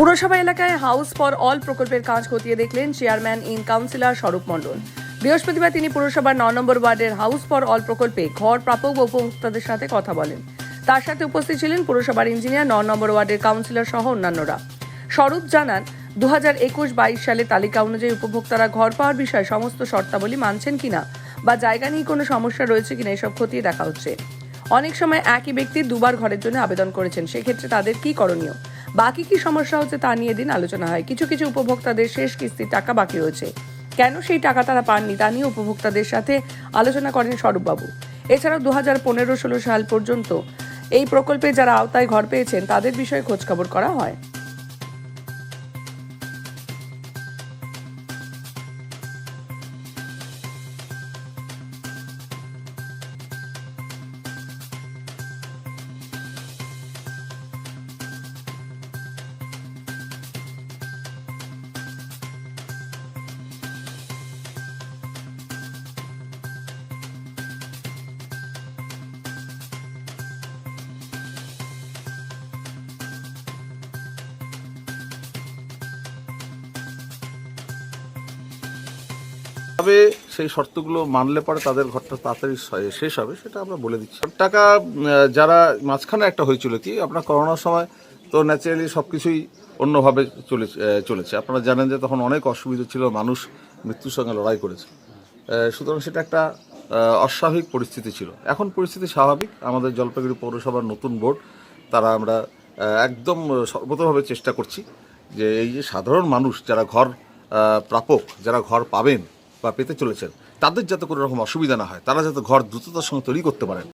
পুরসভা এলাকায় house for all প্রকল্পের কাজ খতিয়ে দেখলেন চেয়ারম্যান ইন কাউন্সিলর স্বরূপ মণ্ডল। বৃহস্পতিবার তিনি পুরসভার 9 নম্বর ওয়ার্ডের হাউস ফর অল প্রকল্পে ঘর প্রাপক ও উপভোক্তাদের সাথে কথা বলেন। তার সাথে উপস্থিত ছিলেন পুরসভার ইঞ্জিনিয়ার, 9 নম্বর ওয়ার্ডের কাউন্সিলর সহ অন্যান্যরা। স্বরূপ জানান, 2021-22 সালে তালিকা অনুযায়ী উপভোক্তারা ঘর পাওয়ার বিষয়ে সমস্ত শর্তাবলী মানছেন কিনা বা জায়গা নিয়ে কোনো সমস্যা রয়েছে কিনা এসব খতিয়ে দেখা হচ্ছে। অনেক সময় একই ব্যক্তি দুবার ঘরের জন্য আবেদন করেছেন, সেক্ষেত্রে তাদের কি করণীয়, বাকি কি সমস্যা হচ্ছে তা নিয়ে দিন আলোচনা হয়। কিছু কিছু উপভোক্তাদের শেষ কিস্তির টাকা বাকি রয়েছে, কেন সেই টাকা তারা পাননি তা নিয়ে উপভোক্তাদের সাথে আলোচনা করেন স্বরূপবাবু। এছাড়াও 2015-16 সাল পর্যন্ত এই প্রকল্পে যারা আওতায় ঘর পেয়েছেন তাদের বিষয়ে খোঁজখবর করা হয়। তবে সেই শর্তগুলো মানলে পরে তাদের ঘরটা তাড়াতাড়ি শেষ হবে, সেটা আমরা বলে দিচ্ছি। টাকা যারা মাঝখানে একটা হয়েছিল কি, আপনার করোনার সময় তো ন্যাচারালি সব কিছুই অন্যভাবে চলেছে। আপনারা জানেন যে তখন অনেক অসুবিধা ছিল, মানুষ মৃত্যুর সঙ্গে লড়াই করেছে। সুতরাং সেটা একটা অস্বাভাবিক পরিস্থিতি ছিল। এখন পরিস্থিতি স্বাভাবিক। আমাদের জলপাইগুড়ি পৌরসভার নতুন বোর্ড, তারা আমরা একদম সর্বতভাবে চেষ্টা করছি যে এই যে সাধারণ মানুষ যারা ঘর প্রাপক, যারা ঘর পাবেন বা পেতে চলেছেন, তাদের যাতে কোনো রকম অসুবিধা না হয়, তারা যাতে ঘর দ্রুততার সঙ্গে তৈরি করতে পারেন,